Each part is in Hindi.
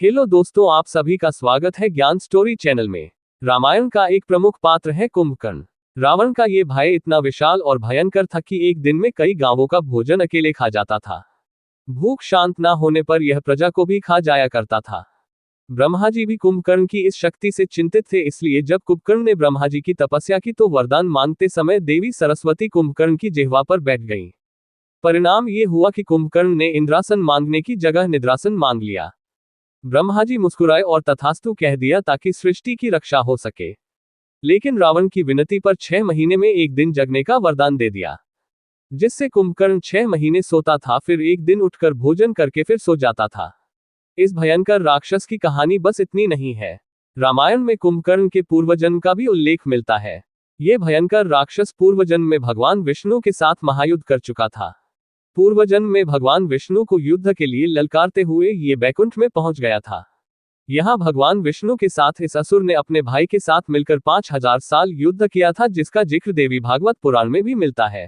हेलो दोस्तों, आप सभी का स्वागत है ज्ञान स्टोरी चैनल में। रामायण का एक प्रमुख पात्र है कुंभकर्ण। रावण का ये भाई इतना विशाल और भयंकर था कि एक दिन में कई गांवों का भोजन अकेले खा जाता था। भूख शांत ना होने पर यह प्रजा को भी खा जाया करता था। ब्रह्मा जी भी कुंभकर्ण की इस शक्ति से चिंतित थे, इसलिए जब कुंभकर्ण ने ब्रह्मा जी की तपस्या की तो वरदान मांगते समय देवी सरस्वती कुंभकर्ण की जिह्वा पर बैठ गईं। परिणाम ये हुआ कि कुंभकर्ण ने इंद्रासन मांगने की जगह निद्रासन मांग लिया। ब्रह्मा जी मुस्कुराए और तथास्तु कह दिया ताकि सृष्टि की रक्षा हो सके। लेकिन रावण की विनती पर 6 महीने में एक दिन जगने का वरदान दे दिया, जिससे कुंभकर्ण 6 महीने सोता था, फिर एक दिन उठकर भोजन करके फिर सो जाता था। इस भयंकर राक्षस की कहानी बस इतनी नहीं है। रामायण में कुंभकर्ण के पूर्वजन्म का भी उल्लेख मिलता है। ये भयंकर राक्षस पूर्वजन्म में भगवान विष्णु के साथ महायुद्ध कर चुका था। पूर्वजन्म में भगवान विष्णु को युद्ध के लिए ललकारते हुए ये बैकुंठ में पहुंच गया था। यहाँ भगवान विष्णु के साथ इस असुर ने अपने भाई के साथ मिलकर 5000 साल युद्ध किया था, जिसका जिक्र देवी भागवत पुराण में भी मिलता है।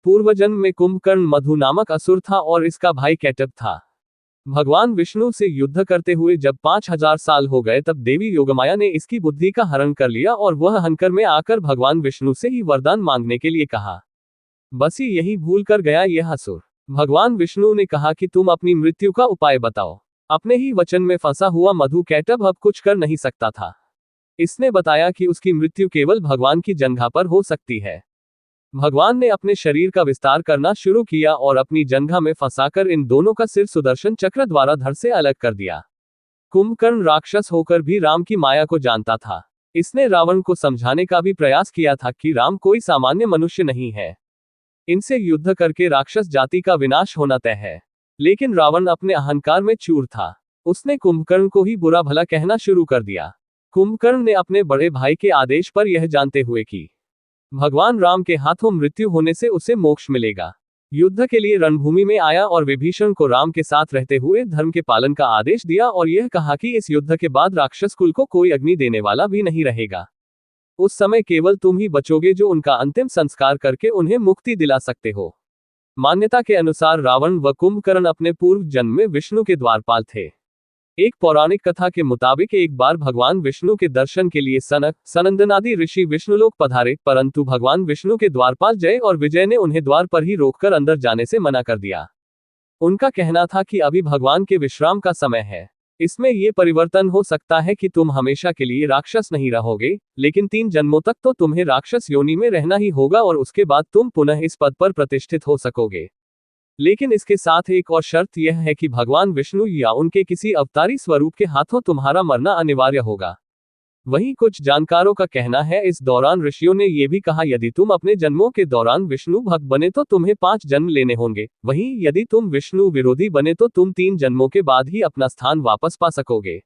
पूर्वजन्म में कुंभकर्ण मधु नामक असुर था और इसका भाई कैटभ था। भगवान विष्णु से युद्ध करते हुए जब 5000 साल हो गए तब देवी योगमाया ने इसकी बुद्धि का हरण कर लिया और वह हंकर में आकर भगवान विष्णु से ही वरदान मांगने के लिए कहा। बस यही भूल कर गया यह असुर। भगवान विष्णु ने कहा कि तुम अपनी मृत्यु का उपाय बताओ। अपने ही वचन में फंसा हुआ मधु कैटभ अब कुछ कर नहीं सकता था। इसने बताया कि उसकी मृत्यु केवल भगवान की जंघा पर हो सकती है। भगवान ने अपने शरीर का विस्तार करना शुरू किया और अपनी जंघा में फंसाकर इन दोनों का सिर सुदर्शन चक्र द्वारा धड़ से अलग कर दिया। कुंभकर्ण राक्षस होकर भी राम की माया को जानता था। इसने रावण को समझाने का भी प्रयास किया था कि राम कोई सामान्य मनुष्य नहीं है, इनसे युद्ध करके राक्षस जाति का विनाश होना तय है। लेकिन रावण अपने अहंकार में चूर था। उसने कुंभकर्ण को ही बुरा भला कहना शुरू कर दिया। कुंभकर्ण ने अपने बड़े भाई के आदेश पर यह जानते हुए कि भगवान राम के हाथों मृत्यु होने से उसे मोक्ष मिलेगा, युद्ध के लिए रणभूमि में आया और विभीषण को राम के साथ रहते हुए धर्म के पालन का आदेश दिया और यह कहा कि इस युद्ध के बाद राक्षस कुल को कोई अग्नि देने वाला भी नहीं रहेगा। उस समय केवल तुम ही बचोगे जो उनका अंतिम संस्कार करके उन्हें मुक्ति दिला सकते हो। मान्यता के अनुसार रावण व कुंभकर्ण अपने पूर्व जन्म में विष्णु के द्वारपाल थे। एक पौराणिक कथा के मुताबिक एक बार भगवान विष्णु के दर्शन के लिए सनक सनंदन आदि ऋषि विष्णुलोक पधारे, परंतु भगवान विष्णु के द्वारपाल जय और विजय ने उन्हें द्वार पर ही रोककर अंदर जाने से मना कर दिया। उनका कहना था कि अभी भगवान के विश्राम का समय है। इसमें ये परिवर्तन हो सकता है कि तुम हमेशा के लिए राक्षस नहीं रहोगे, लेकिन 3 जन्मों तक तो तुम्हें राक्षस योनि में रहना ही होगा और उसके बाद तुम पुनः इस पद पर प्रतिष्ठित हो सकोगे। लेकिन इसके साथ एक और शर्त यह है कि भगवान विष्णु या उनके किसी अवतारी स्वरूप के हाथों तुम्हारा मरना अनिवार्य होगा। वहीं कुछ जानकारों का कहना है इस दौरान ऋषियों ने यह भी कहा, यदि तुम अपने जन्मों के दौरान विष्णु भक्त बने तो तुम्हें 5 जन्म लेने होंगे, वहीं यदि तुम विष्णु विरोधी बने तो तुम 3 जन्मों के बाद ही अपना स्थान वापस पा सकोगे।